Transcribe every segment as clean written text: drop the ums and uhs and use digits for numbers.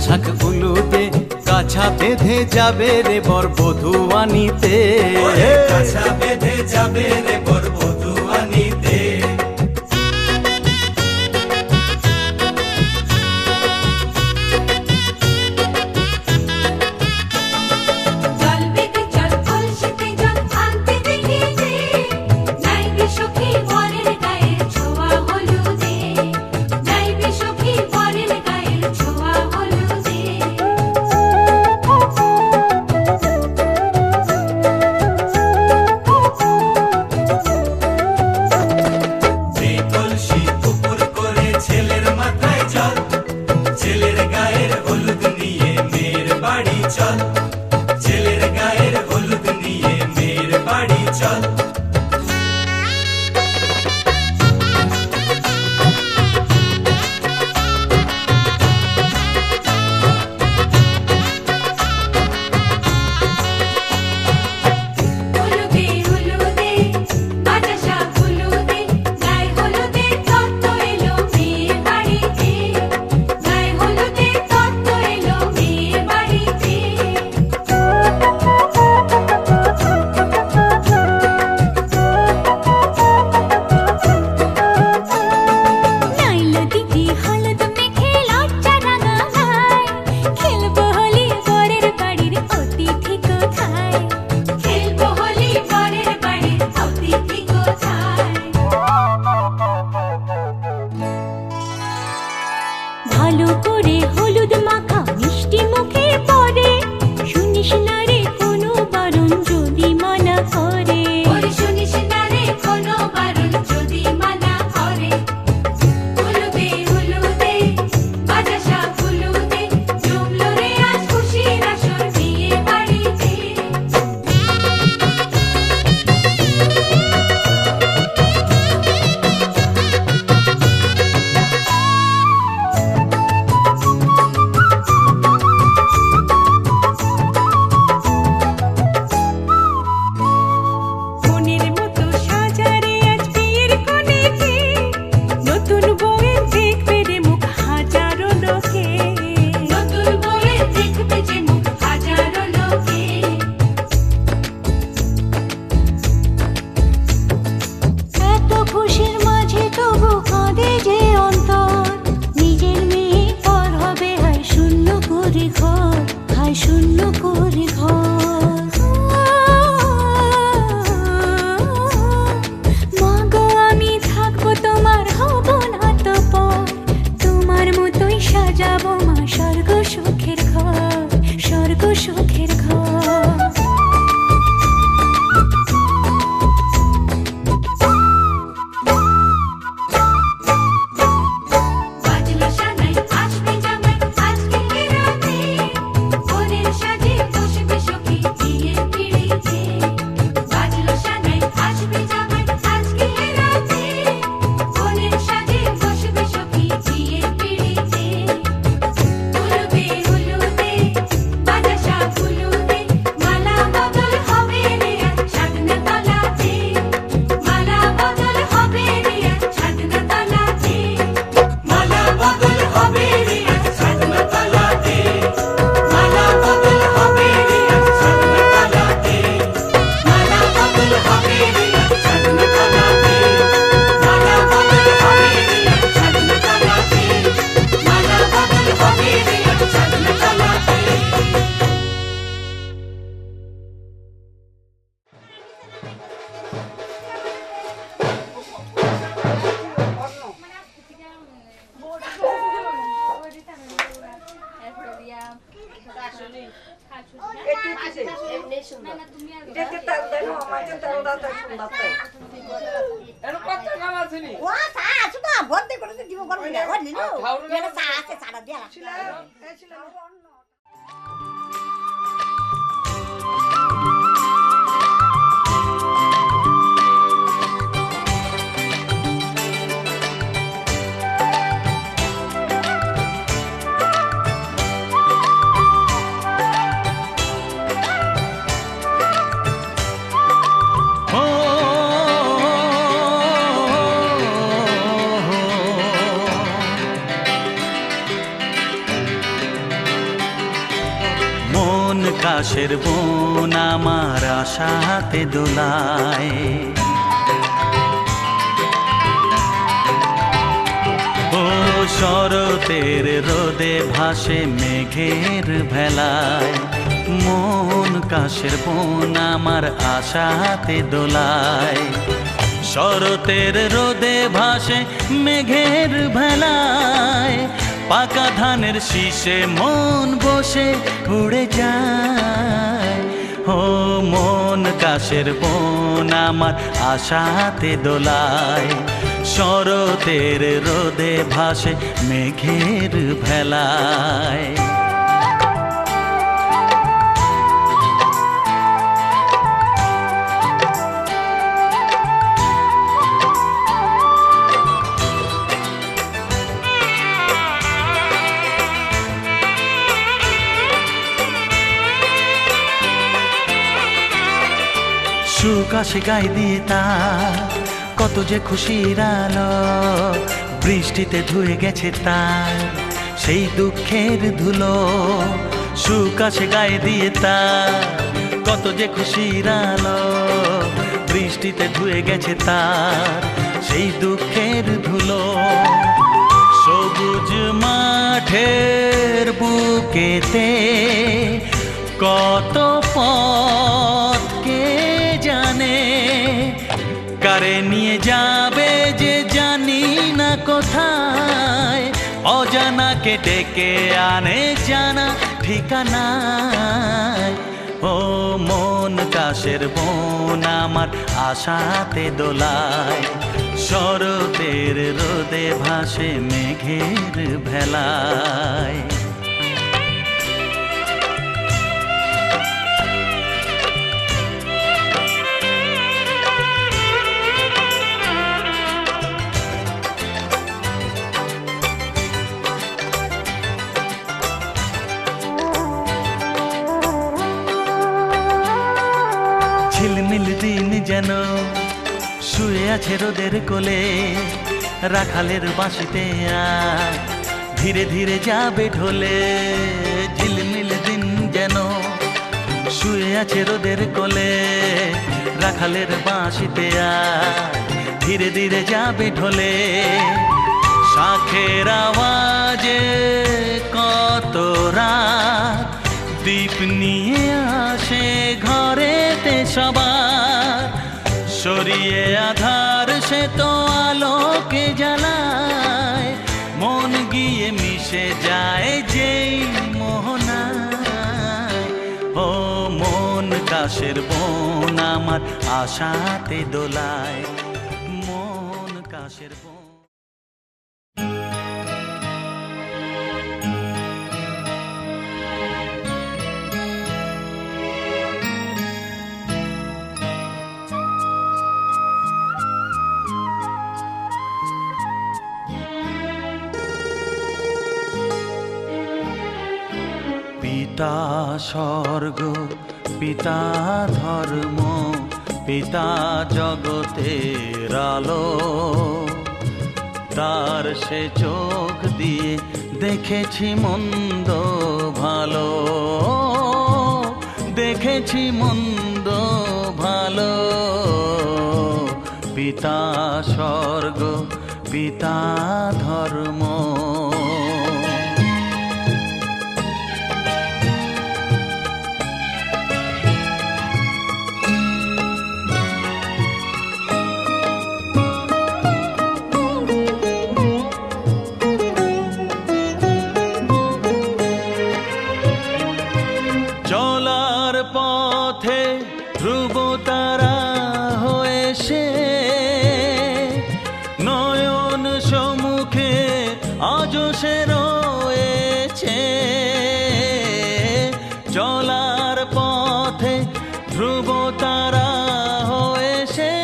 শাক উলুদে কাছা বেঁধে যাবে রে বর বধূ আনিতে, কাছা বেঁধে যাবে রে বর বধূ আনিতে। ভালো করে হলুদ মাখা মিষ্টি মুখে পড়ে, শুনিস না রে কোনো বারণ যদি মানা করে, শুনিস না রে কোনো বারণ যদি মানা করে। হলুদে হলুদে বাজা শাক হলুদে, জমলো রে আজ খুশির আসর বিয়ে বাড়িতে। শূন্য করে ঘর মাগো আমি থাকবো তোমার হব না তো পর, তোমার মতোই সাজাবো মা স্বর্গ সুখের ঘর, স্বর্গ সুখের ঘর। মন কাশের বন আমার আশাতে দোলায়। ও শরতের রোদে ভাসে মেঘের ভেলায়, মন কাশের বন আমার আশাতে দোলায়। শরতের রোদে ভাসে মেঘের ভেলায়, পাকা ধানের শীষে মন বসে উড়ে যায়। ও মন কাশের বন আমার আশাতে দোলায়, শরতের রোদে ভাসে মেঘের ভেলায়। সুখ আসে গায়ে দিয়ে তার, কত যে খুশির আলো, বৃষ্টিতে ধুয়ে গেছে তার সেই দুঃখের ধুলো। সুখ আসে গায়ে দিয়ে তার, কত যে খুশির আলো, বৃষ্টিতে ধুয়ে গেছে তার সেই দুঃখের ধুলো। সবুজ মাঠের বুকেতে কত পথ কে জানে, কারে নিয়ে যাবে যে জানি না কোথায়, অজানাকে ডেকে আনে জানা ঠিকানায়। ও মন কাশের বন আমার আশাতে দোলায়, শরতের রোদে ভাসে মেঘের ভেলায়। ঝিলমিল দিন যেন শুয়ে আছে রোদের কোলে, রাখালের বাঁশিতে আজ ধীরে ধীরে যাবে ঢলে। ঝিলমিল দিন যেন শুয়ে আছে রোদের কোলে, রাখালের বাঁশিতে আজ ধীরে ধীরে যাবে ঢলে। শাঁখের আওয়াজে কত রাত দীপ নিয়ে আসে ঘরেতে সবার, সরিয়ে আধার সে তো আলোকে জ্বালায়, মন গিয়ে মিশে যায় যেই মোহনায়। ও মন কাশের বন আমার আশাতে দোলায়, মন কাশের বন। পিতা স্বর্গ, পিতা ধর্ম, পিতা জগতের আলো, তার সে চোখ দিয়ে দেখেছি মন্দ ভালো, দেখেছি মন্দ ভালো। পিতা স্বর্গ, পিতা ধর্ম। চলার পথে ধ্রুব তারা হয়ে সে, নয়ন সম্মুখে আজও সে রয়েছে। চলার পথে ধ্রুব তারা হয়ে সে,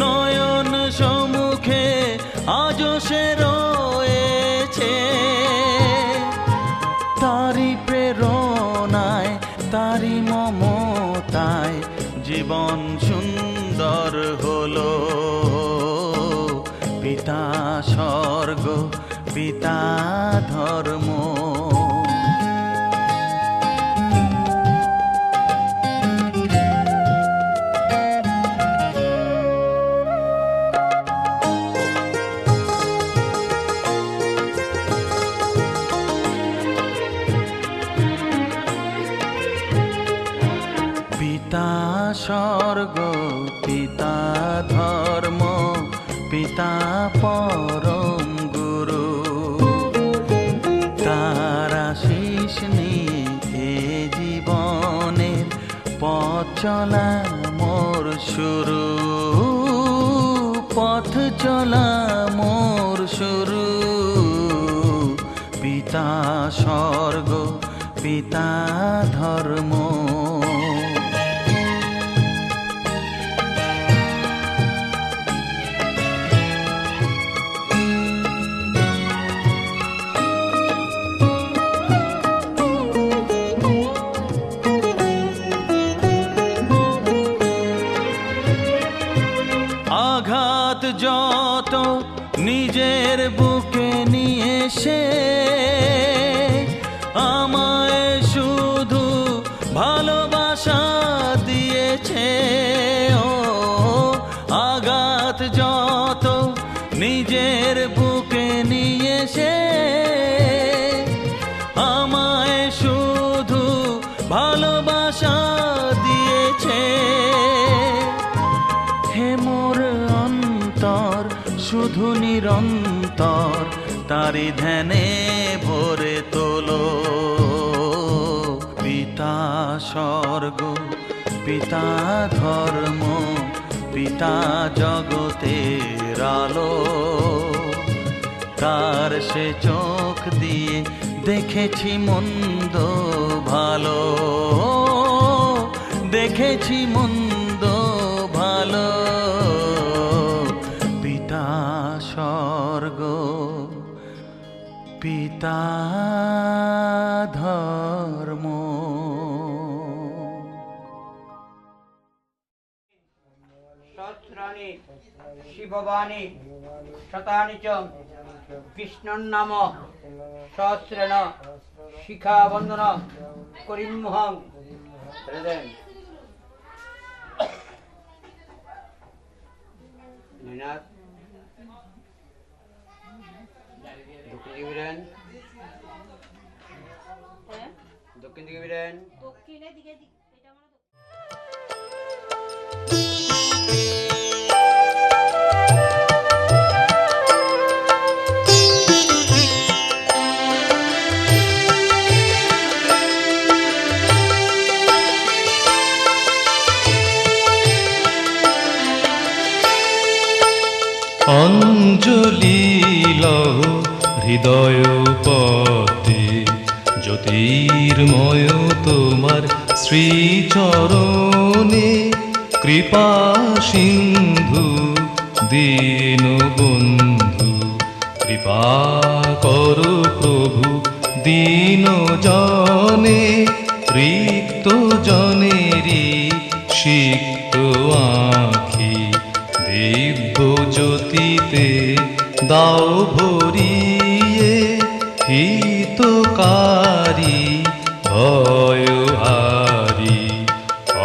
নয়ন সম্মুখে আজও সে রয়েছে। তারি প্রেরণায়, তারি মমতায় জীবন সুন্দর হলো। পিতা স্বর্গ, পিতা ধর্ম। স্বর্গ, পিতা ধর্ম, পিতা পরম গুরু। তার আশিস নিয়ে এ জীবনের পথ চলা মোর শুরু, পথ চলা মোর শুরু। পিতা স্বর্গ, পিতা ধর্ম। আঘাত যত নিজের বুকে নিয়ে সে আমায় শুধু ভালোবাসা দিয়েছে। ও আঘাত যত নিজের বুকে নিয়ে সে আমায় শুধু ভালোবাসা দিয়েছে। হে মোর অন্তর শুধু নিরন্তর তারি ধ্যানে ভরে তোলো। পিতা স্বর্গ, পিতা ধর্ম, পিতা জগতের আলো। তার সে চোখ দিয়ে দেখেছি মন্দ ভালো, দেখেছি মন্দ ভালো। পিতা স্বর্গ, পিতা ধর্ম। সহস্রাণি শিববাণী শতানি চ কৃষ্ণন্নাম সহস্রেণ শিখা বন্দন করিমহং। দক্ষিণ দিকে বিরেন। দক্ষিণের দিকে এটা আমার অঞ্জলি লহ হৃদয় পথে, জ্যোতির্ময় তোমার শ্রীচরণে। কৃপা সিন্ধু দীন বন্ধু, কৃপা করো প্রভু দীন জনে। রিক্ত জনেরি সিক্ত আঁখি, দিব্য জ্যোতিতে দাও ভরিয়ে। হিতকারী ভয়হারী,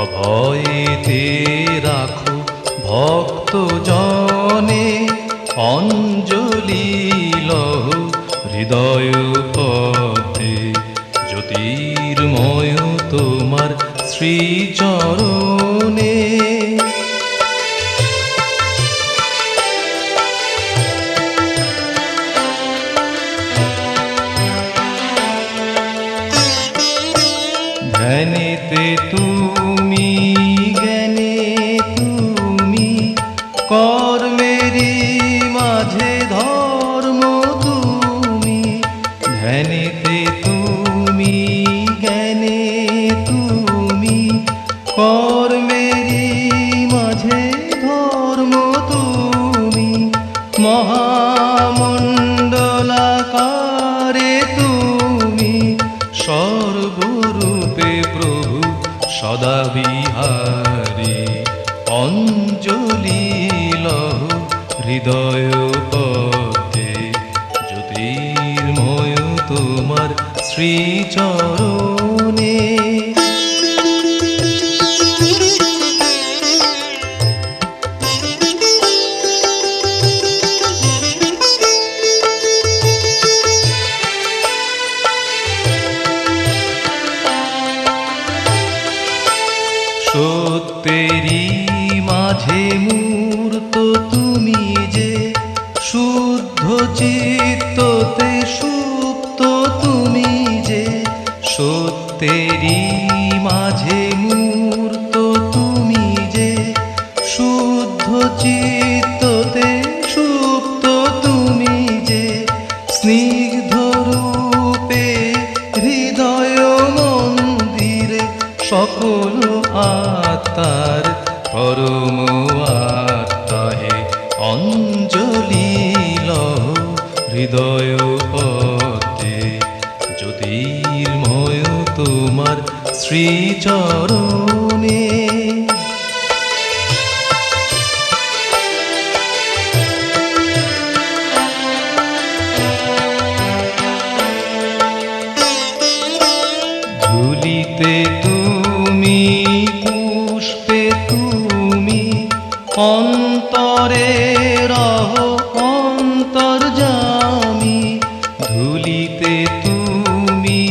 অভয়েতে রাখো ভক্ত জনে। অঞ্জলি লহ হৃদয় পথে, জ্যোতির্ময় তোমার শ্রীচরণে। ধ্যানেতে তুমি, জ্ঞানে তুমি, কর্মেরই মাঝে ধর্ম তুমি। ধ্যানেতে তুমি, জ্ঞানে তুমি, কর্মেরই মাঝে ধর্ম তুমি। মহামণ্ডলাকারে তুমি, সর্বরূপে প্রভু সদা বিহারী। অঞ্জলি লহ হৃদয় পথে, জ্যোতির্ময় তোমার শ্রীচরণে। সত্য সত্যেরই মাঝে মূর্ত তুমি যে, শুদ্ধ চিত্ততে সুপ্ত তুমি যে, সত্যেরই মাঝে মূর্ত তুমি যে, শুদ্ধ চিত্ততে সুপ্ত তুমি যে, স্নিগ্ধ রূপে হৃদয় মন্দিরে সকল আত্মার পরম আত্মা হে, অঞ্জলি লহ হৃদয় পদ্মে, জ্যোতির্ময় তোমার শ্রীচরণে। ধুলিতে তুমি, পুষ্পে তুমি, অন্তরে রহ অন্তর্যামী। ধুলিতে তুমি,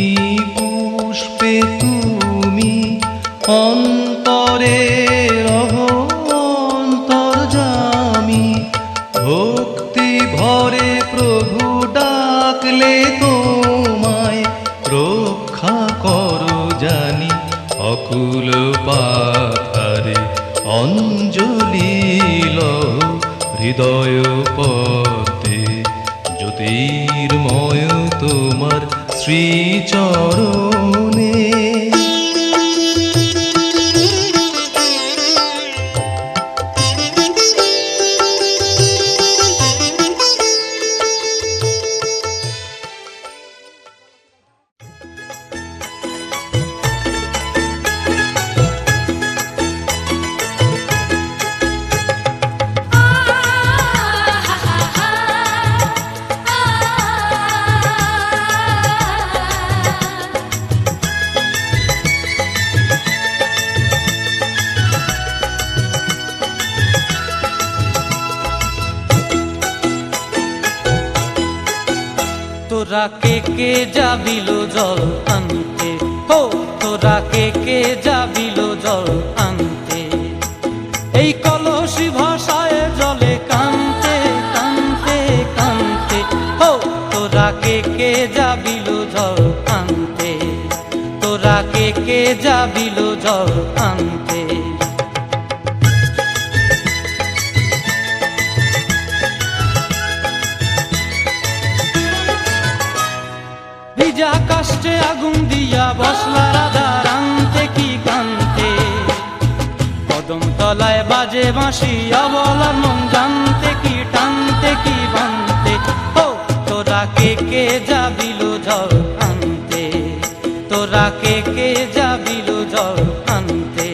পুষ্পে তুমি, অন্তরে রহ অন্তর্যামী। ভক্তি ভরে প্রভু ডাকলে তোমায়, রক্ষা করো জানি অকুল পাথারে, অঞ্জলি লহ হৃদয় পদ্মে, জ্যোতির্ময় তোমার শ্রীচরণে। তোরা কে কে যাবিল জল আনতে, হো তোরা কে কে যাবিল জল আনতে, এই কলসি ভাষায় জলে কানতে কানতে কানতে, হো তোরা কে কে যাবিল জল আনতে, তোরা কে কে যাবিল জল আনতে। ভিজা কাষ্টে আগুন দিয়া বসলা রাধা রান্তে কি কান্তে, কদম তলায় বাজে বাঁশি অবলার মন জানতে কি টানতে কি বানতে, ও তোরা কে কে যাবিল জল আনতে, তোরা কে কে যাবিল জল আনতে।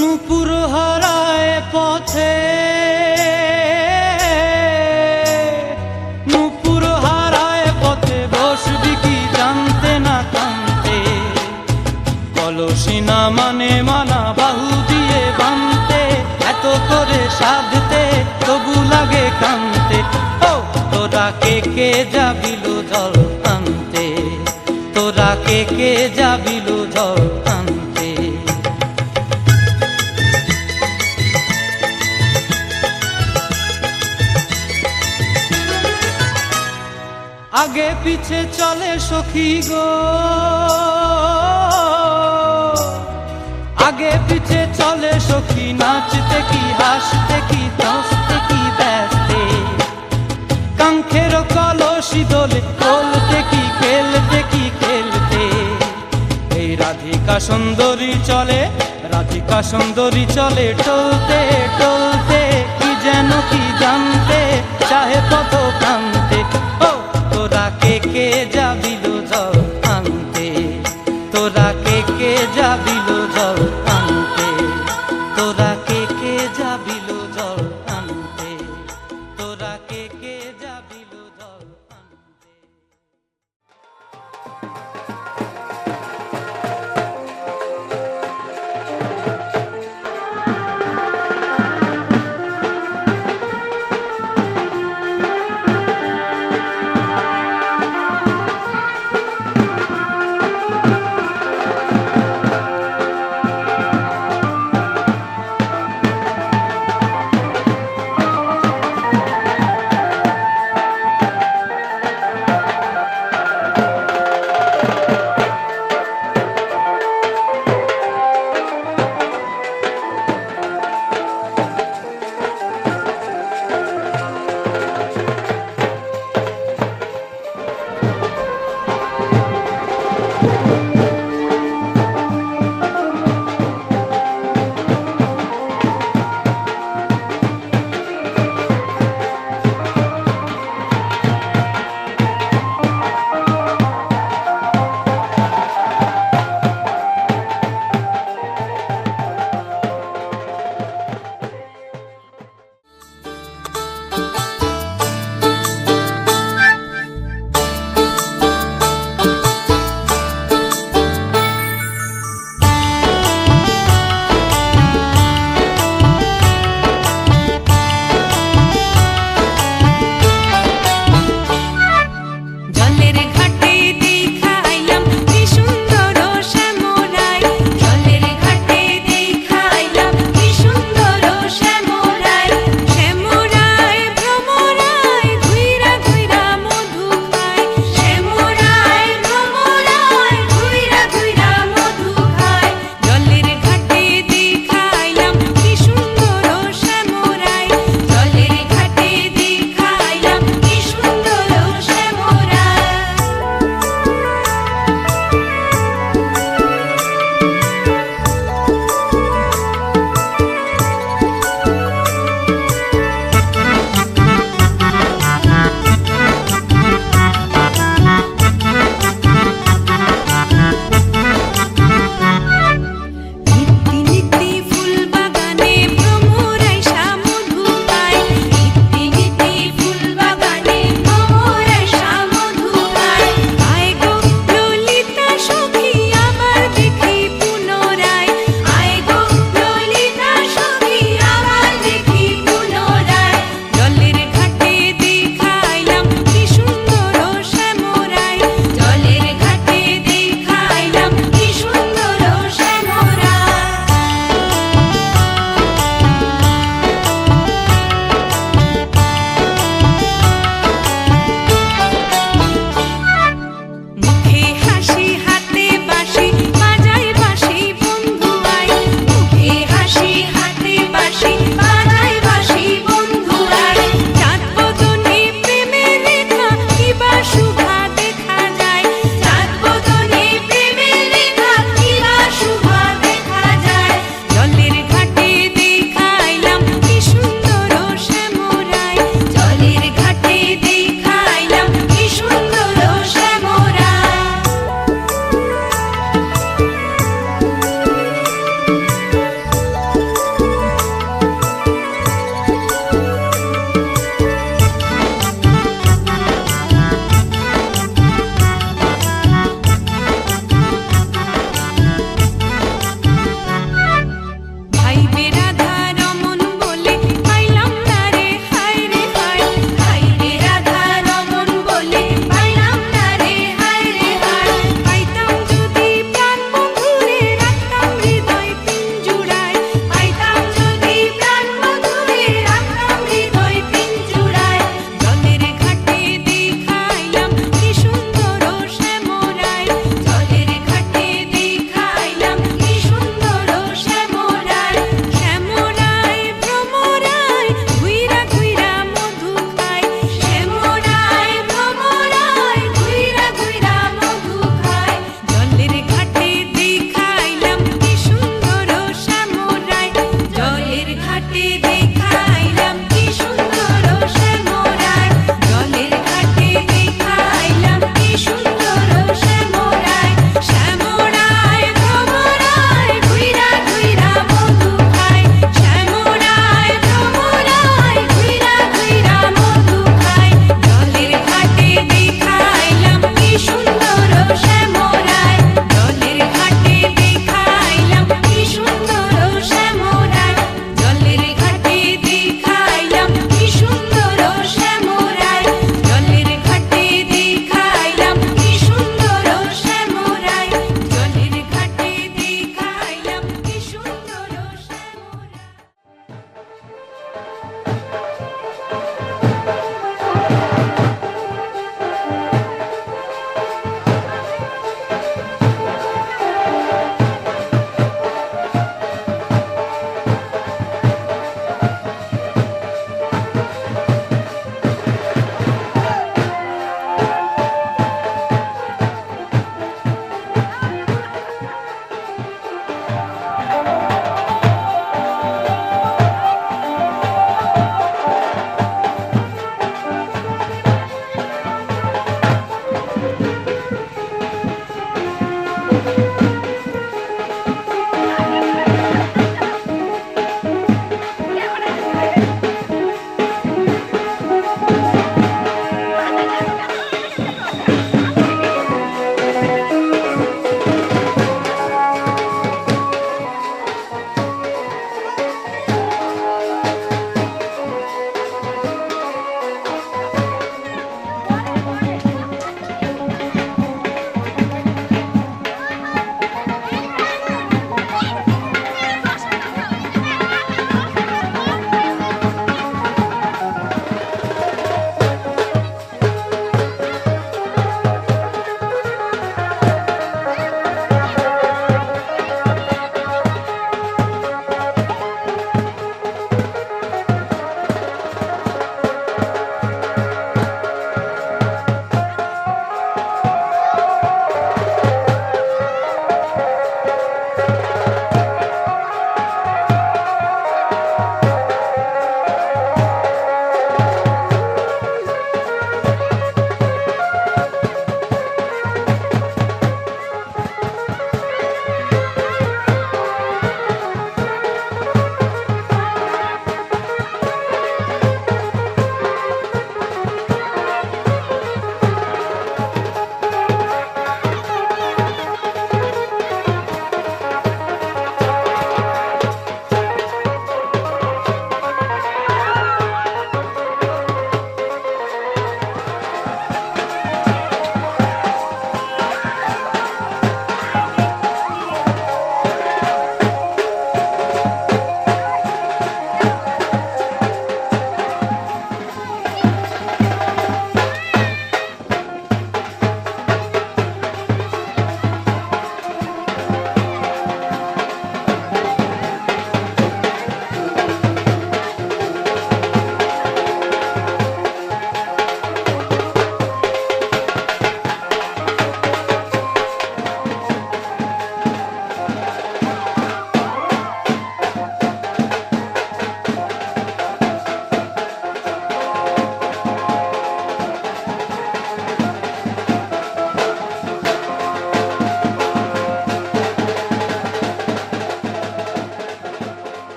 নূপুর হারায় পথে, নূপুর হারায় পথে, বসবি কি জানতে না কানতে, কলসি না মানে মানা বাহু দিয়ে বানতে, এত করে সাধতে তবু লাগে কানতে, ও তোরা কে কে যাবিল জল আনতে, তোরা কে কে যাবিল জল আনতে। আগে পিছে চলে সখী গো, আগে পিছে চলে সখী, নাচতে কি হাসতে কি হাসতে কি ব্যস্তে, কাঙ্ক্ষের কলসি দোলে বলতে কি খেলতে কি খেলতে, এই রাধিকা সুন্দরী চলে, রাধিকা সুন্দরী চলে টলতে টলতে, কি যেন কি জানতে চাহে পথ কান্তে, ও তোরা কে কে যাবিল জল আনতে, তোরা কে কে যাবিল জল আনতে, তোরা কে কে যাবিল জল আনতে, তোরা কে কে যাবিল জল আনতে।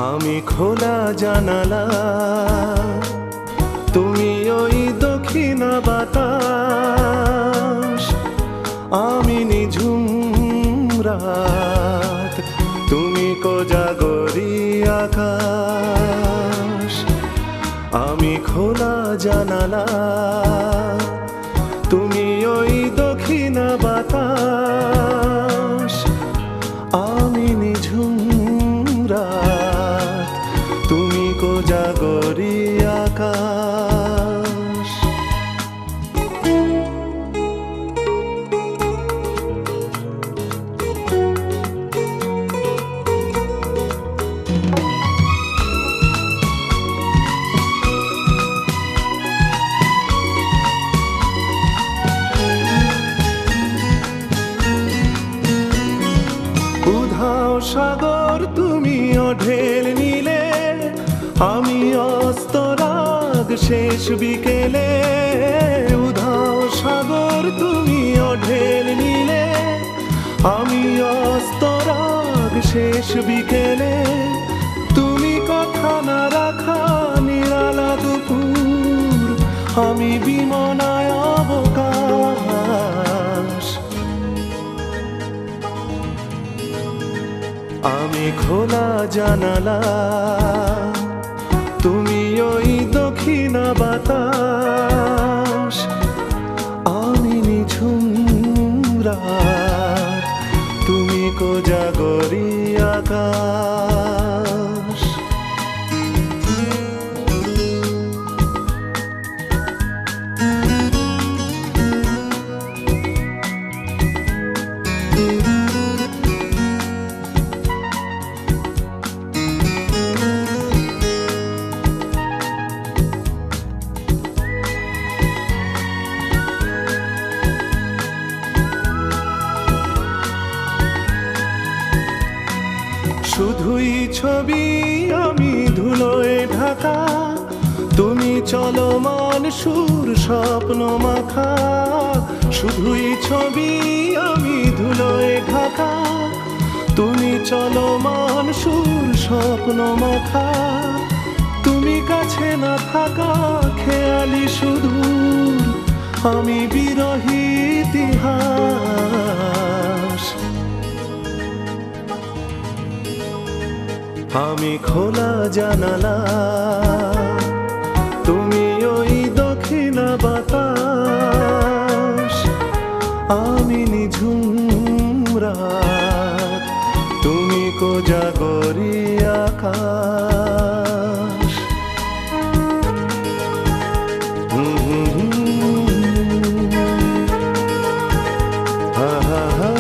আমি খোলা জানালা, তুমি ওই দক্ষিণা বাতাস, আমি নিঝুম রাত, তুমি কোজাগরি আকাশ। আমি খোলা জানালা, তুমি ওই দক্ষিণা বাতাস, আমি নিঝুম রাত, তুমি কোজাগরি আকাশ। উধাও সাগর তুমি ঢেল নিলে, আমি অস্তরাগ শেষ বিকেলে। উধাও সাগর তুমি ঢেল নিলে, আমি অস্তরাগ শেষ বিকেলে। তুমি কথা না রাখা নিরালা দুপুর, আমি বিমনায় অবকাশ। আমি খোলা জানালা, তুমি ওই দক্ষিণা বাতাস, আমি নিঝুম রাত, তুমি কোজাগরি আকাশ। শুধুই ছবি আমি ধুলোয় ঢাকা, তুমি চলমান সুর স্বপ্ন মাখা। শুধুই ছবি আমি ধুলোয় ঢাকা, তুমি চলমান সুর স্বপ্ন মাখা। তুমি কাছে না থাকা খেয়ালি সুদূর, আমি বিরহী ইতিহাস। আমি খোলা জানালা, তুমি ওই দক্ষিণা বাতাস, আমি নিঝুম রাত, তুমি কোজাগরি আকাশ। হা হা হা হা।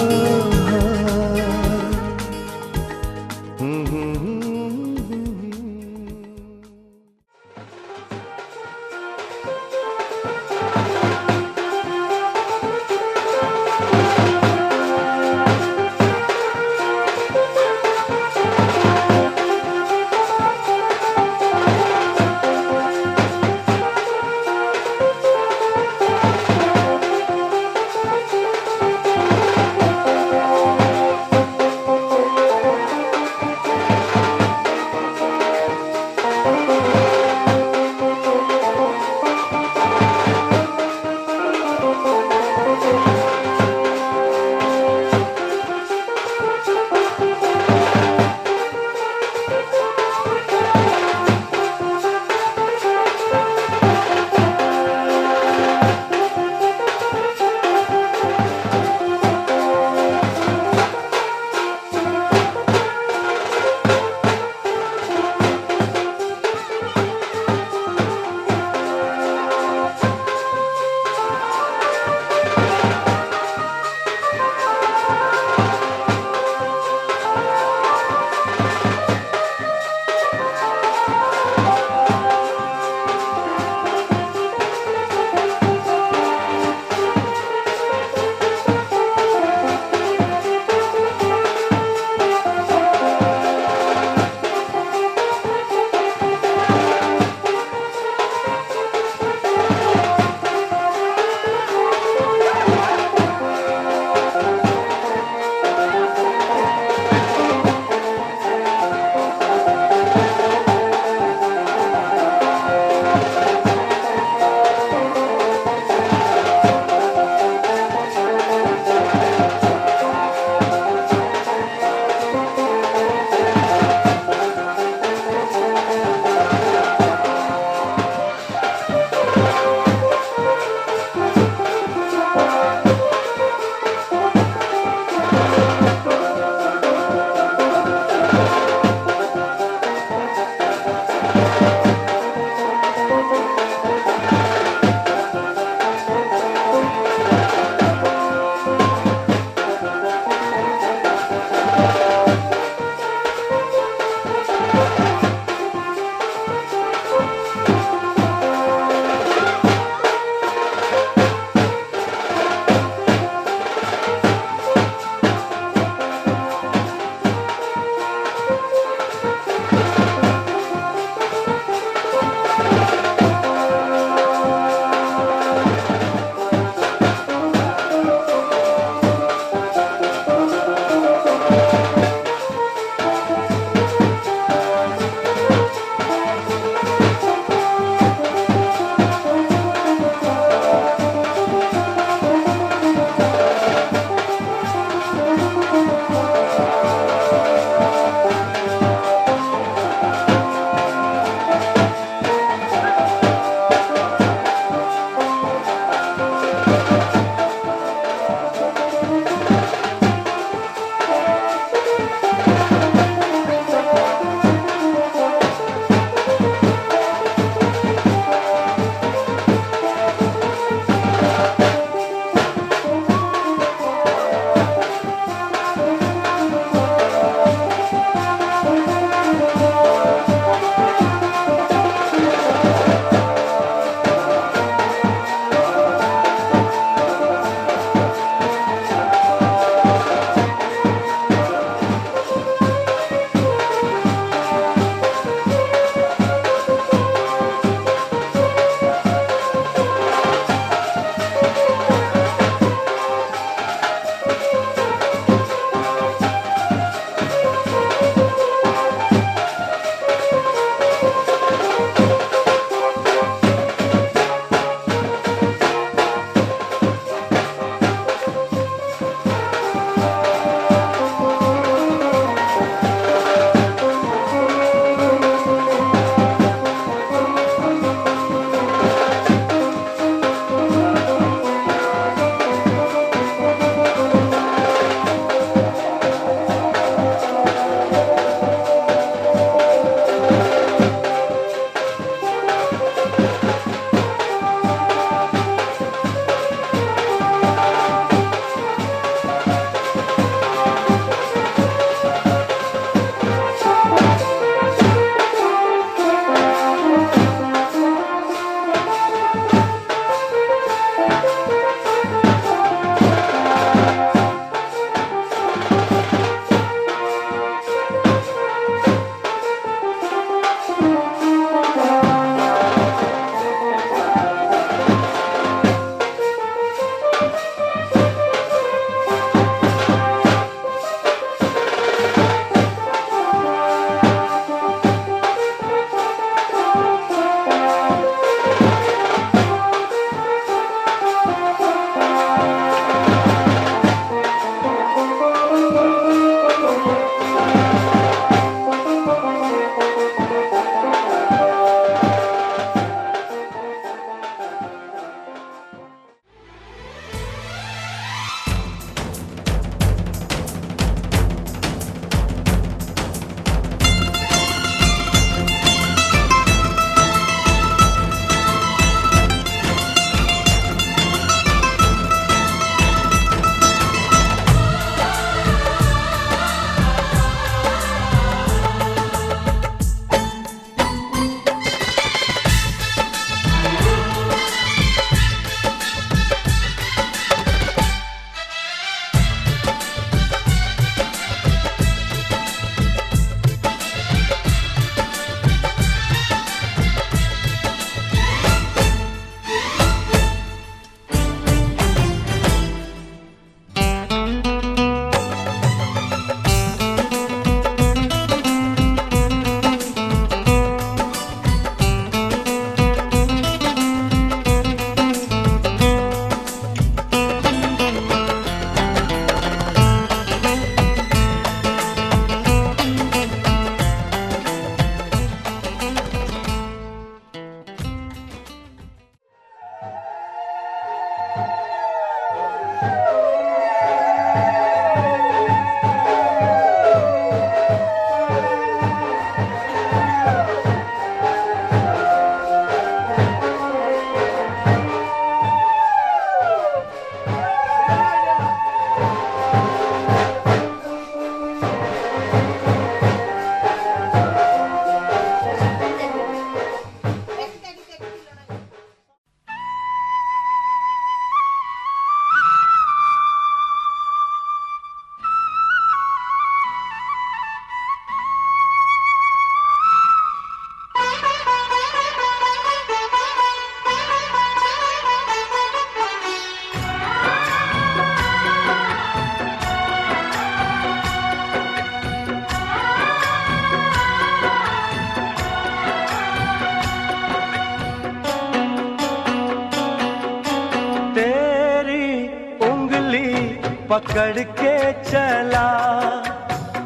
पकड़ के चला,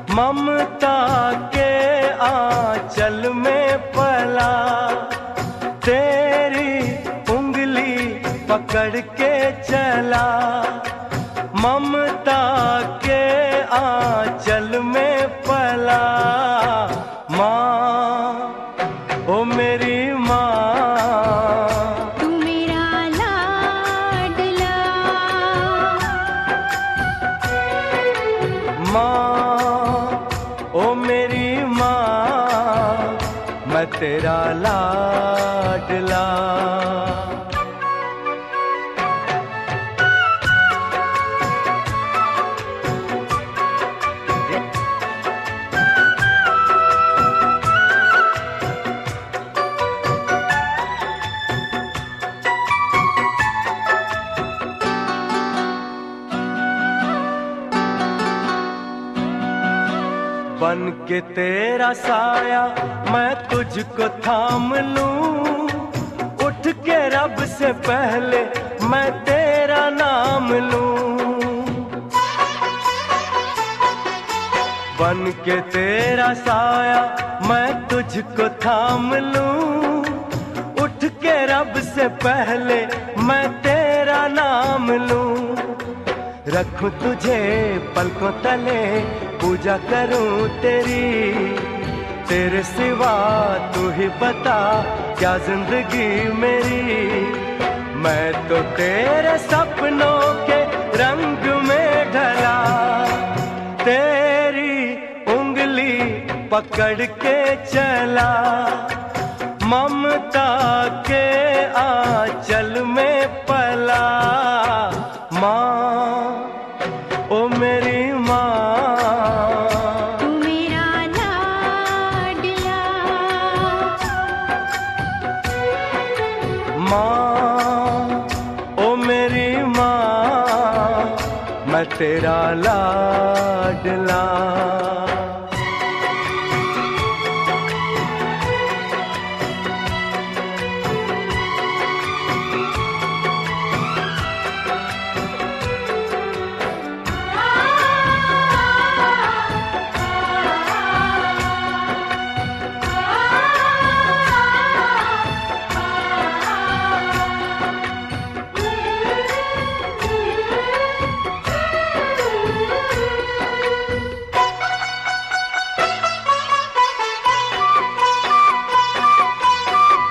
ममता के आंचल में पला। तेरी उंगली पकड़ के चला, ममता के आंचल में पला। माँ, ओ मेरी माँ, तू मेरा लाडला। माँ, ओ मेरी माँ, मैं तेरा लाडला। बन के तेरा साया मैं तुझको थाम लूं, उठ के रब से पहले मैं तेरा नाम लूं। बन के तेरा साया मैं तुझको थाम लूं, उठ के रब से पहले मैं तेरा नाम लूं। रखूं तुझे पलकों तले, पूजा करूं तेरी, तेरे सिवा तू ही बता क्या जिंदगी मेरी। मैं तो तेरे सपनों के रंग में ढला, तेरी उंगली पकड़ के चला, ममता के आंचल में पला। माँ, ओ मेरी माँ, तू मेरा लाडला। माँ, ओ मेरी माँ, मैं तेरा लाडला।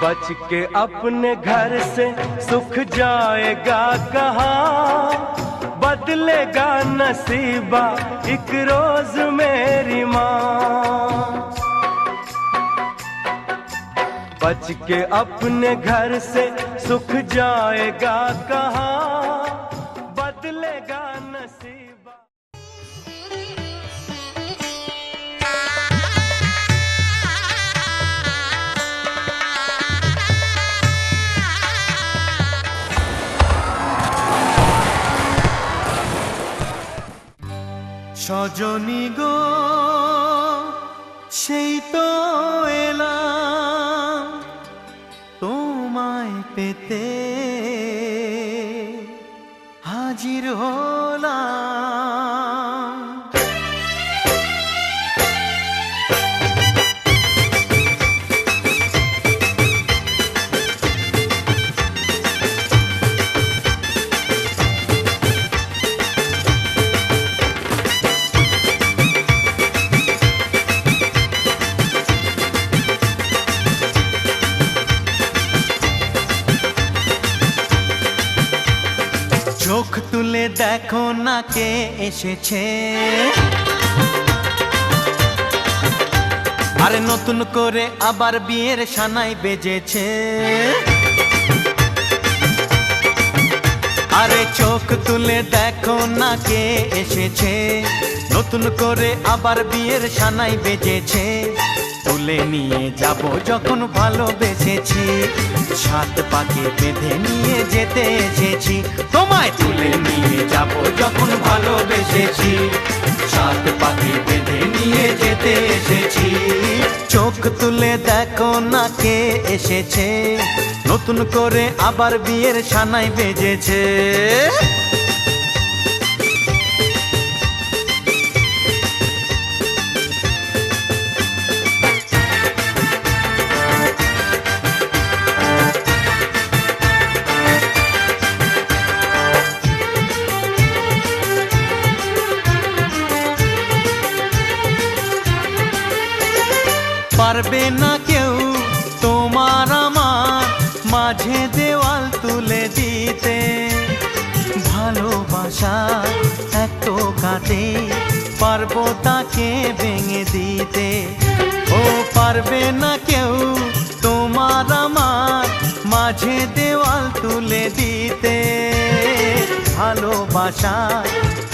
बच के अपने घर से सुख जाएगा कहाँ, बदलेगा नसीबा एक रोज मेरी माँ। बच के अपने घर से सुख जाएगा कहाँ, बदलेगा नसीबा। সজনী গো সেই তো এলাম তোমায় পেতে, হাজির হলাম। চোখ তুলে দেখো না কে এসেছে, আরে নতুন করে আবার বিয়ের সানাই বেজেছে। আরে চোখ তুলে দেখো না কে এসেছে, নতুন করে আবার বিয়ের সানাই বেজেছে। তুলে নিয়ে যাব যখন ভালোবেসেছি, সাত পাকে বেঁধে নিয়ে যেতে এসেছি। তোমায় তুলে নিয়ে যাব যখন ভালোবেসেছি, সাত পাকে বেঁধে নিয়ে যেতে এসেছি। চোখ তুলে দেখো না কে এসেছে, নতুন করে আবার বিয়ের সানাই বেজেছে। পারবে না কেউ তোমার আমার মাঝে দেওয়াল তুলে দিতে। ভালোবাসা এক টোকাতে পারবো তাকে ভেঙে দিতে। ও পারবে না কেউ তোমার আমার মাঝে দেওয়াল তুলে দিতে। ভালোবাসা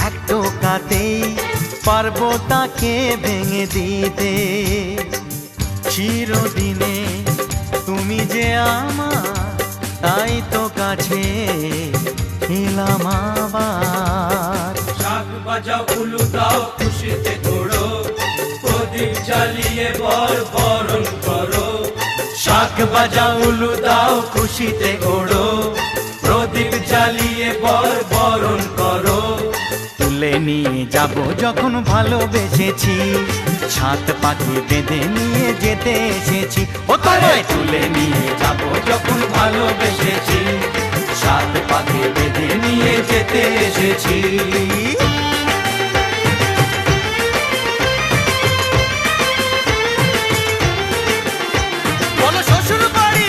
এক টোকাতেই পারবো তাকে ভেঙে দিতে। চিরদিনে তুমি যে আমার, তাই তো কাছে এলাম আবার। শাক বাজাও উলু দাও খুশিতে ঘোড়ো, প্রদীপ জ্বালিয়ে বরণ করো। শাক বাজাও উলু দাও খুশিতে ওড়ো, প্রদীপ জ্বালিয়ে বরণ করো। তুলে নিয়ে যাব যখন ভালোবেসেছি, ছাত পাখি বেঁধে নিয়ে যেতে এসেছি। ও তোমায় তুলে নিয়ে যাব যখন ভালোবেসেছি, সাত পাখি বেঁধে নিয়ে যেতে এসেছি। বলো শ্বশুর বাড়ি,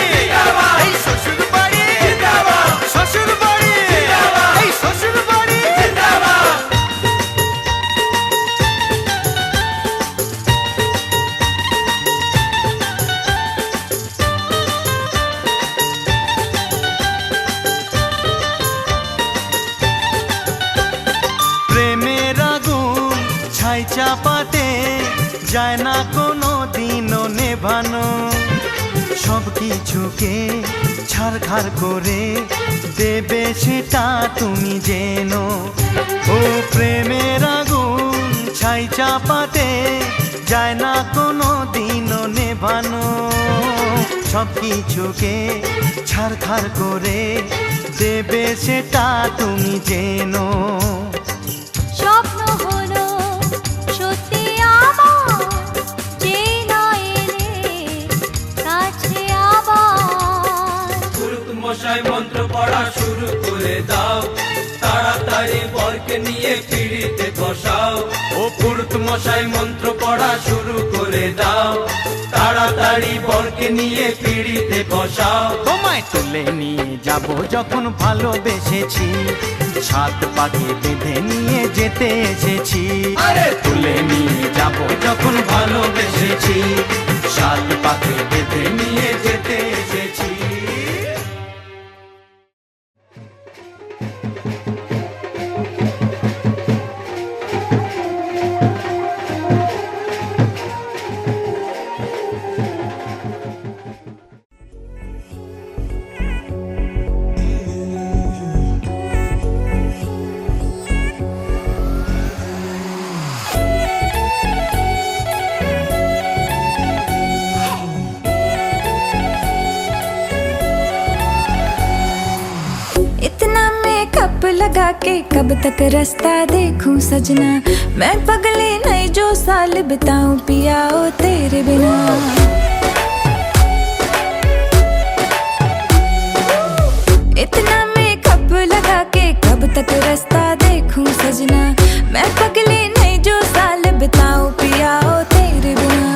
এই শ্বশুর বাড়ি, শ্বশুর বাড়ি, এই শ্বশুর বাড়ি। প্রেমের আগুন ছাই চাপাতে যায় না কোনো দিনও নেভানো। সব কিছুকে ছাড়খাড় করে দেবে সেটা তুমি জেনো। ও প্রেমের আগুন ছাই চাপাতে যায় না কোনো দিনও নেভানো। সব কিছুকে ছাড়খাড় করে দেবে সেটা তুমি জেনো। স্বপ্ন হলো সত্যি আমার, যে না এলে কাছে আবার। পুরুত মশাই মন্ত্র পড়া শুরু করে দাও, তাড়াতাড়ি বরকে নিয়ে পিড়িতে বসাও। ও পুরুত মশাই মন্ত্র পড়া শুরু করে দাও, তাড়াতাড়ি বরকে নিয়ে পিড়িতে বসাও। তোমায় তুলে নিয়ে যাব যখন ভালোবেসেছি, ছাদ পাখি বেঁধে নিয়ে যেতে এসেছি। আরে তুলে নিয়ে যাব যখন ভালোবেসেছি, সাত পাখি বেঁধে নিয়ে যেতে এসেছি। कप लगा के कब तक रास्ता देखूं सजना, मैं पगली नहीं जो साल बिताऊं पिया ओ तेरे बिना। इतना मेकअप लगा के कब तक रास्ता देखूं सजना, मैं पगली नहीं जो साल बिताऊं पिया ओ तेरे बिना।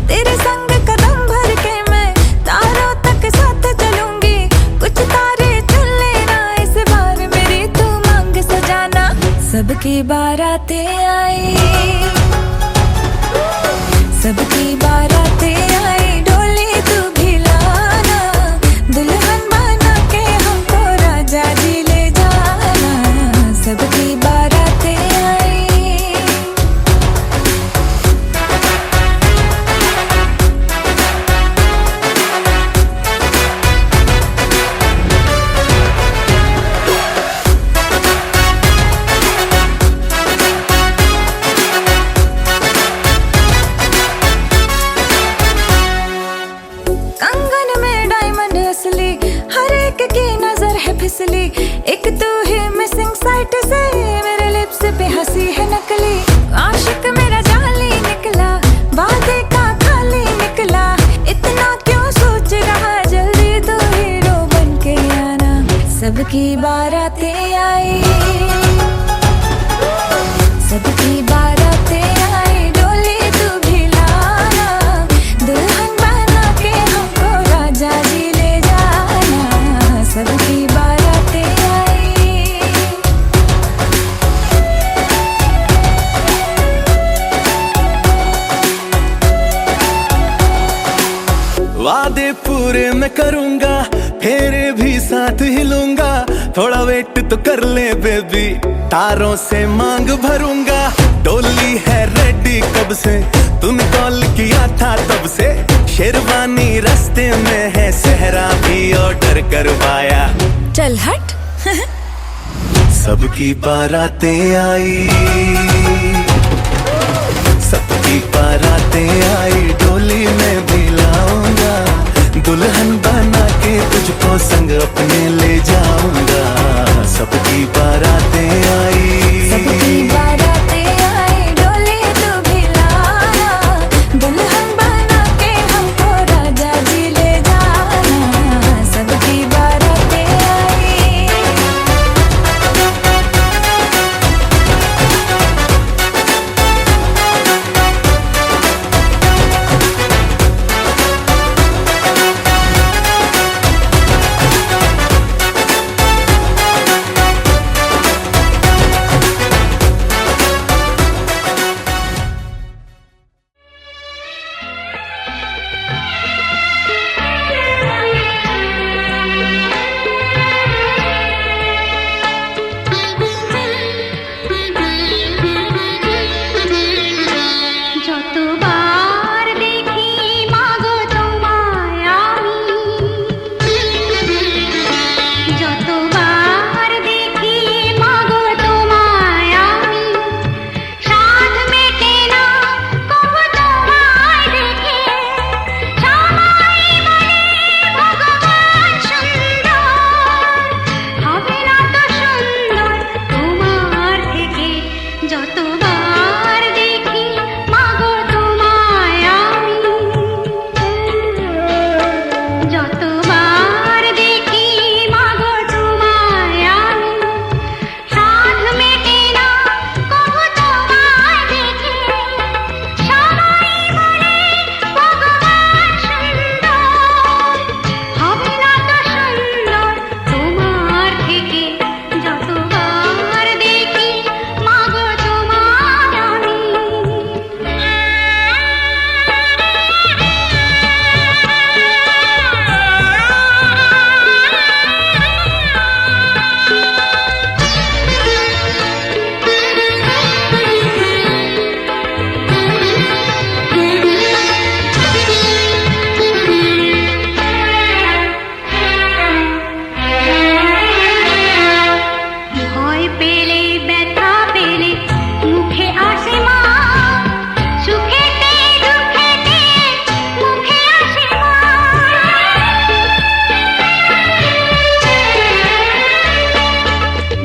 तेरे संग कदम भर के मैं तारों तक साथ चलूंगी, कुछ तारे चुन लेना इस बार मेरी तू मांग सजाना। सबकी बारातें आई, सबकी बारातें आई, डोली तू भी लाना, दुल्हन बना के हमको राजा जी ले जाना। सबकी बारातें आई। कंगन में डायमंड असली, हर एक की नजर है फिसली, एक तू ही मिसिंग साइट से मेरे लिप्स पे हंसी है नकली। आशिक मेरा जाली निकला, वादे का खाली निकला, इतना क्यों सोच रहा, जल्दी तू हीरो बन के आना। सबकी बारातें आई, सबकी बारातें आई, डोली तू भी लाना, वादे पूरे मैं करूंगा, फेरे भी साथ ही लूंगा। थोड़ा वेट तो कर ले बेबी, तारों से मांग भरूंगा। डोली है रेडी कब से, तूने कॉल किया था तब से। शेरवानी रास्ते में है, सहरा भी ऑर्डर करवाया। चल हट। सबकी बारातें आई, सबकी बारातें आई, डोली में भी लाऊंगा। दुल्हन बना के तुझको संग अपने ले जाऊंगा। सबकी बारातें आई, सबकी बारातें आई, डोली तू भी लाना। दुल्हन बना के हमको राजा जी ले जाना। सबकी बारातें आई। যতবার দেখি মাগো তোমায় আমি, যতবার দেখি মাগো তোমায় আমি, সাধ মেটে না কবু তোমায় দেখে। সবাই বলে ভগবান সুন্দর, হবে না তো সুন্দর তোমার থেকে। যতবার দেখি মাগো তোমায় আমি, যতবার দেখি মাগো তোমায় আমি, সাধ মেটে না কবু তোমায় দেখে। সবাই বলে ভগবান সুন্দর, হবে না তো সুন্দর তোমার থেকে। যতবার দেখি মাগো তোমায় আমি। ভয় পেলে ব্যথা পেলে মুখে আসে মা, সুখেতে দুঃখেতে মুখে আসে মা।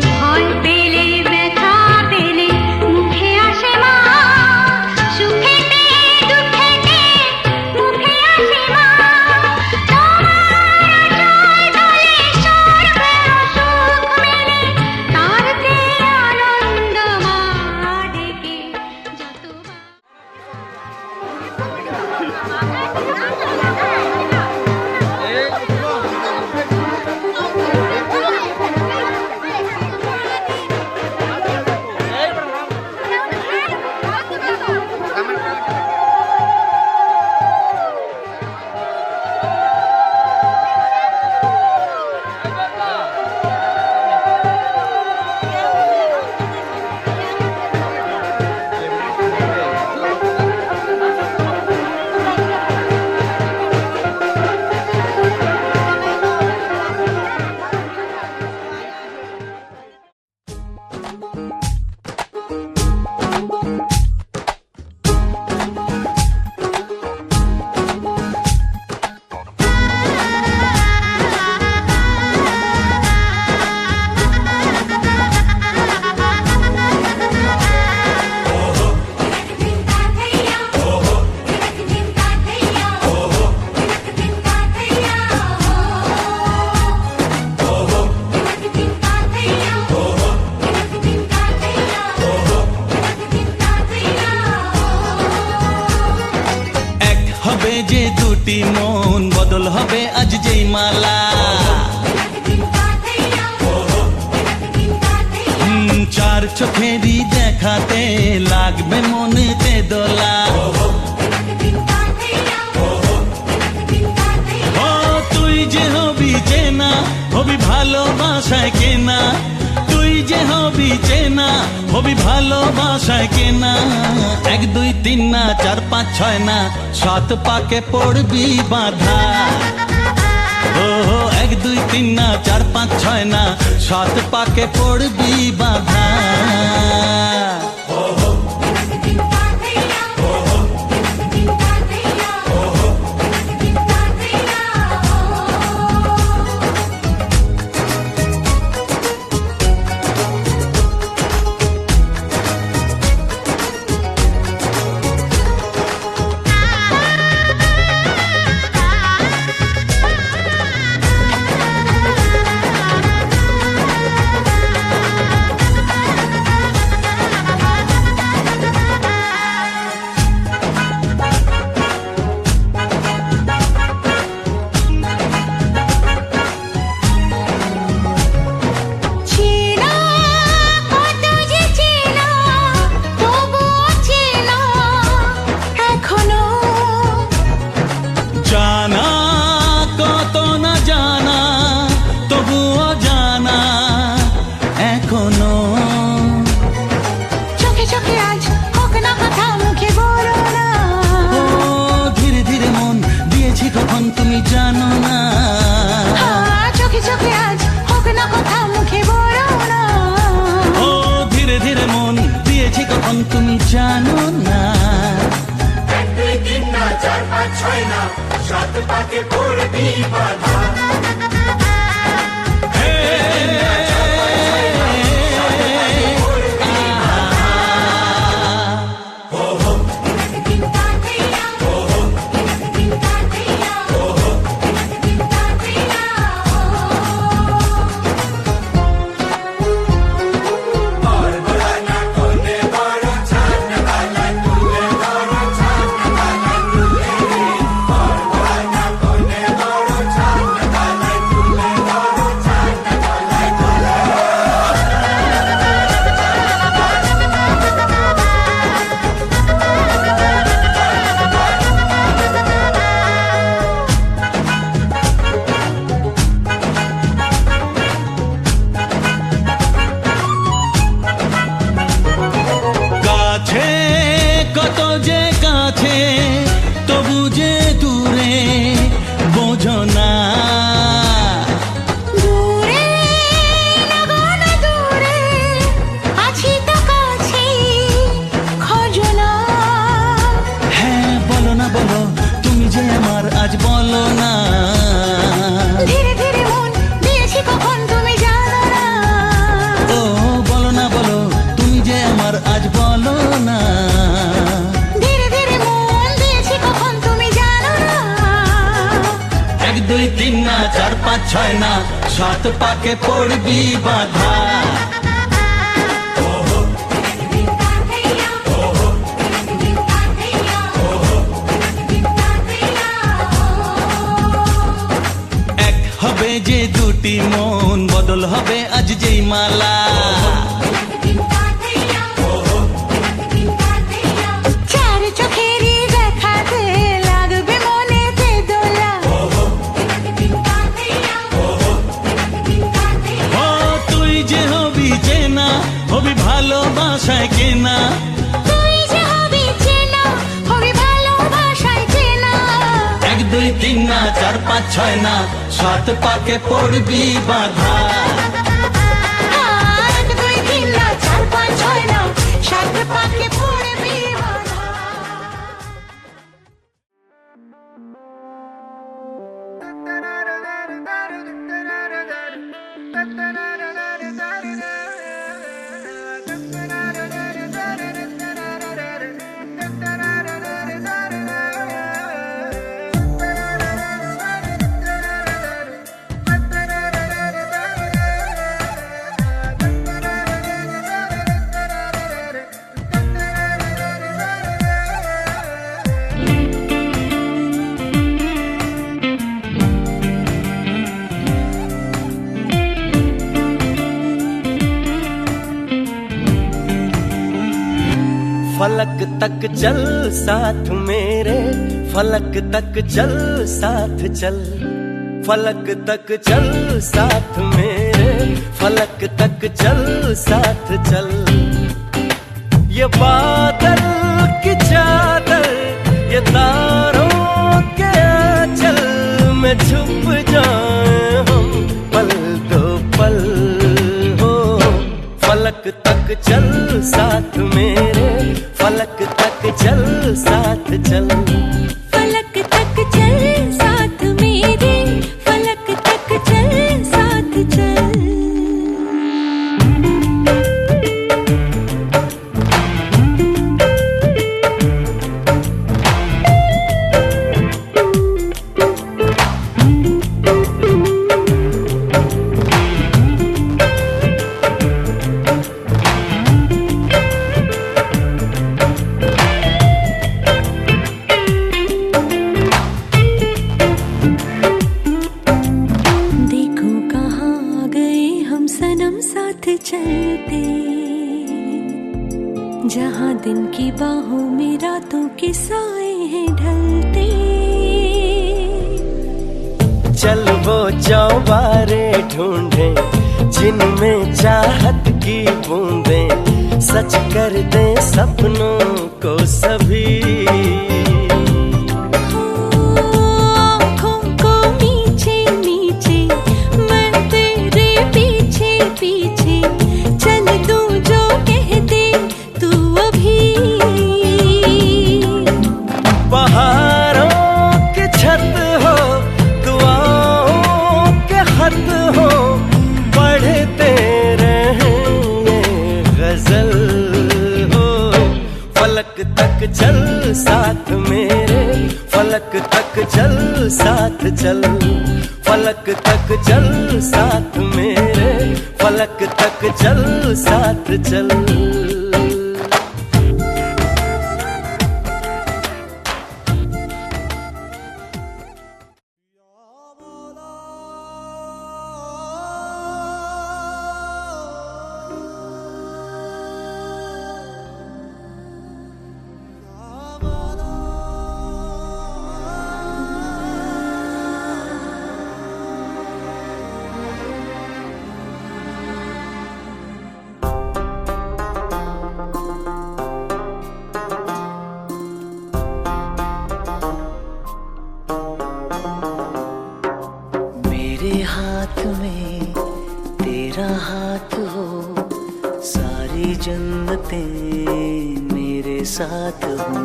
ভয় পেলে ব্যথা পেলে মুখে আসে মা, সুখেতে দুঃখেতে মুখে আসে মা। তোমার জয় তলে সর্বের সুখ মেলে, তার চেয়ে আনন্দ মা ডেকে। যতবার যে দুটি মন বদল হবে আজ যেই মালা। চার চোখেরই দেখাতে লাগবে মনেতে দোলা। এক দুই তিন না চার পাঁচ ছয় না, সাত পাকে পড়বি বাঁধা। ও এক দুই তিন না চার পাঁচ ছয় না, সাত পাকে পড়বি বাঁধা। জানা কত না জানা, তবুও জানা এখনো। চোখে চোখে আজ হোক না কথা, মুখে বলো না। ও ধীরে ধীরে মন দিয়েছি কখন তুমি জানো না। চোখে চোখে আজ হোক না কথা, মুখে বলো না। ও ধীরে ধীরে মন দিয়েছি কখন তুমি জানো না। এক দুই তিন না চার পাঁচ ছয় না, সাত পাকে পড়বি বাঁধা। কত যে কাছে তবু যে দূরে বোঝো না। দূরে লাগান দূরে, আছি তো কাছে খোঁজো না। হ্যাঁ বলো না বলো, তুমি যে আমার আজ বলো না। ধীরে ধীরে মন দিয়েছি কখন তুমি জানো না। ও বলো না বলো, তুমি যে আমার আজ বলো না। ধীরে ধীরে মন দিয়েছি কখন তুমি জানো না। এক দুই তিন না চার পাঁচ ছয় না, সাত পাকে পড়বি বাঁধা। এক হবে যে দুটি মন, বদল হবে আজ যেই মালা। চার চোখেরই দেখাতে লাগবে মনেতে দোলা। ও তুই যে হবি চেনা, হবি ভালোবাসায় কেনা। তুই যে হবি চেনা, হবি ভালোবাসায় চেনা। এক দুই তিন না চার পাঁচ ছয় না, সাত পাকে পড়বি বাঁধা। এক দুই তিন না চার পাঁচ ছয় না, সাত পাকে পড়বি বাঁধা। फलक तक चल साथ मेरे, फलक तक चल साथ चल, फलक तक चल साथ मेरे, फलक तक चल साथ चल। ये बादल की चादर, ये तारों के आंचल में छुप जाए हम पल दो पल हो। फलक तक चल साथ मेरे, फलक तक चल साथ चल। फलक तक चल साथ मेरे, फलक तक चल साथ चल। देखो कहाँ गए हम सनम साथ चलते, जहाँ दिन की बाहों में रातों के साए हैं ढलते। चल वो चौबारे ढूंढे जिनमें चाहत की बूंदें सच कर दे सपनों को सभी। आँखों को नीचे नीचे मैं तेरे पीछे पीछे चल दूं जो कह दे तू अभी। पहाड़ों की छत हो, दुआओं के खत हो, पढ़ते रहे ये गजल हो। फलक तक चल साथ मेरे, फलक तक चल साथ चल। फलक तक चल साथ मेरे, फलक तक चल साथ चल। मेरे हाथ में तेरा हाथ हो, सारी जन्नतें मेरे साथ हो।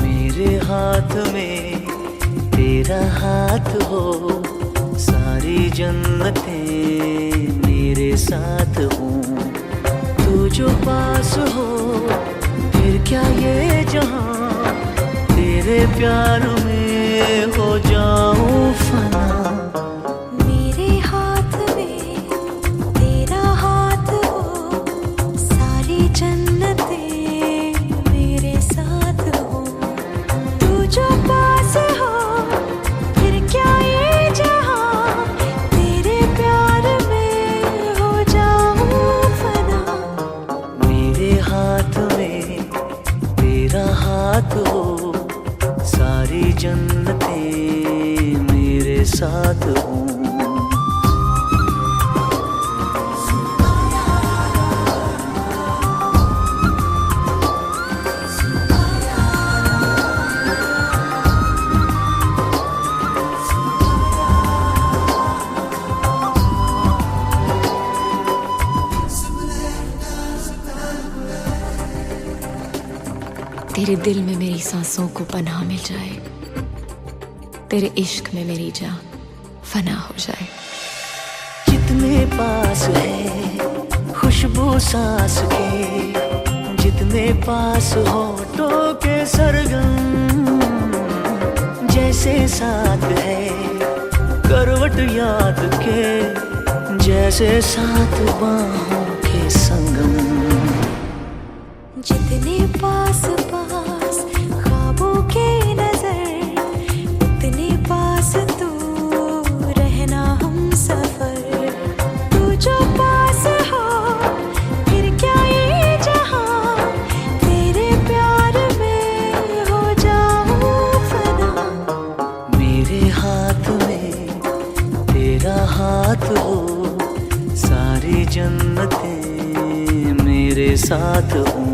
मेरे हाथ में तेरा हाथ हो, सारी जन्नतें मेरे साथ हो। तू जो पास हो फिर क्या ये जहां, तेरे प्यार में हो जाऊं फना। मेरे हाथ में तेरा हाथ हो, सारी जन्नतें मेरे साथ हो। तू जो पास हो फिर क्या ये जहां, तेरे प्यार में हो जाऊं फना। मेरे हाथ में तेरा हाथ हो, सारी जन्नतें मेरे साथ हो। तेरे दिल में मेरी सांसों को पनाह मिल जाए, तेरे इश्क में मेरी जान फना हो जाए। जितने पास है खुशबू सांस के, जितने पास होठों के सरगम, जैसे साथ है करवट याद के, जैसे साथ बाहों के संगम। जितने पास पास ख्वाबों के नजर, उतने पास तू रहना हम सफर। तू जो पास हो फिर क्या ये जहां, तेरे प्यार में हो जाऊं फना। मेरे हाथ में तेरा हाथ हो, सारी जन्नतें मेरे साथ हों।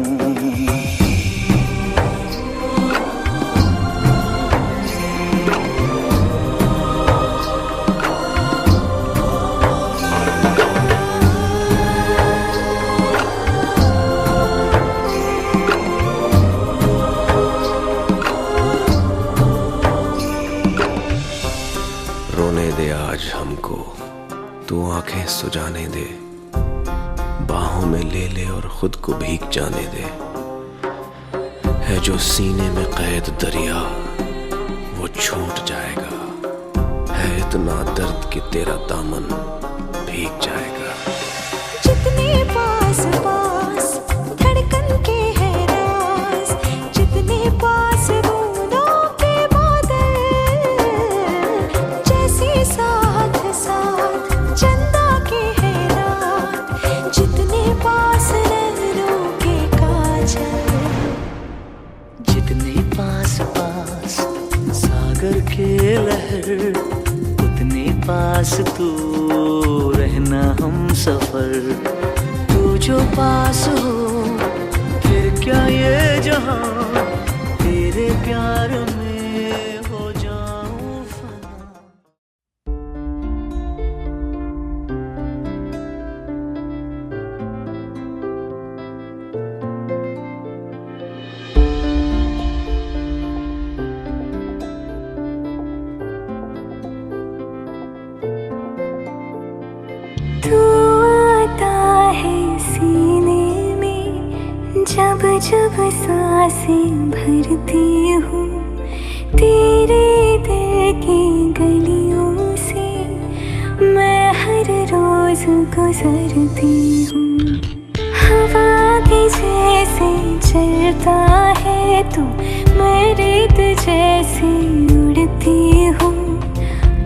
तू आंखें सुजाने दे, बाहों में ले ले और खुद को भीग जाने दे। है जो सीने में कैद दरिया वो छूट जाएगा। है इतना दर्द कि तेरा दामन भीग जाएगा। जितने पास पास धड़कन के है राज, जितने पास बूंदों के बादल, जैसे साथ साथ चंदा के है रात, जितने पास नैनों के काजल। जितने पास पास सागर के लहर, उतने पास तू रहना हम सफर। तू जो पास हो फिर क्या ये जहां, तेरे प्यार में हो जाऊं फना। तू आता है सीने में जब जब सांसें भरती हूँ, तेरे दिल की गलियों से मैं हर रोज गुजरती हूँ। हवा के जैसे चलता है तू, मैं रेत जैसे उड़ती हूँ।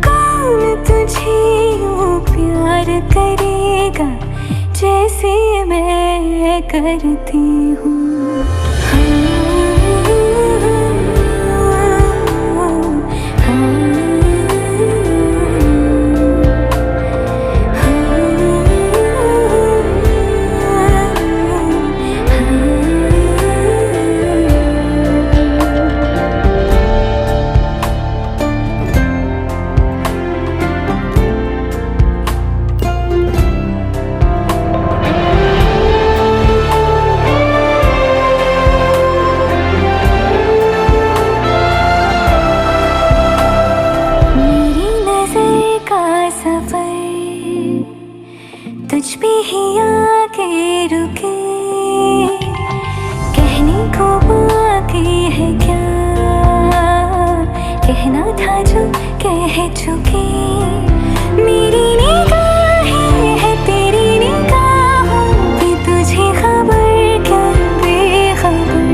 कौन तुझे यूं प्यार करेगा जैसे मैं करती हूँ। तुझ पे ही आके रुके, कहने को बाकी है क्या, कहना था जो कह चुके। मेरी निगाहें है तेरी निगाहों पे, तुझे खबर क्या बेखबर।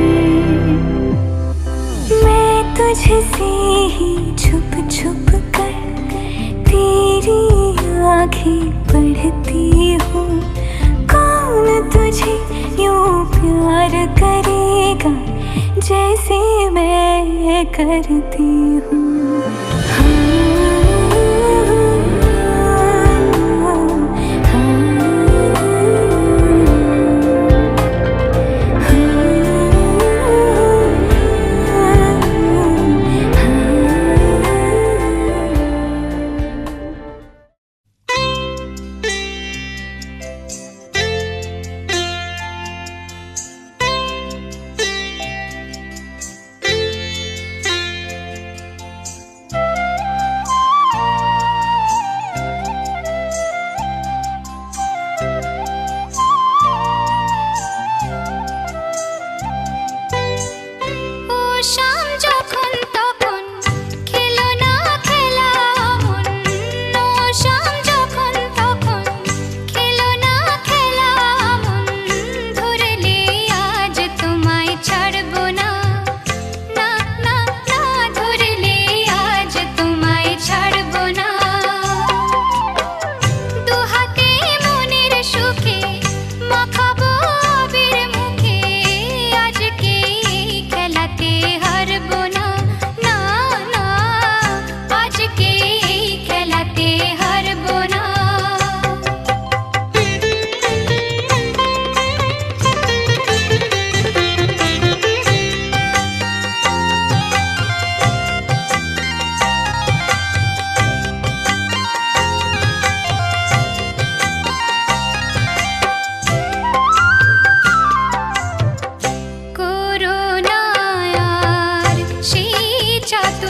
मैं तुझसे ही छुप छुप कर तेरी आँखें पढ़ती हूँ। कौन तुझे यूं प्यार करेगा जैसे मैं करती हूँ। तू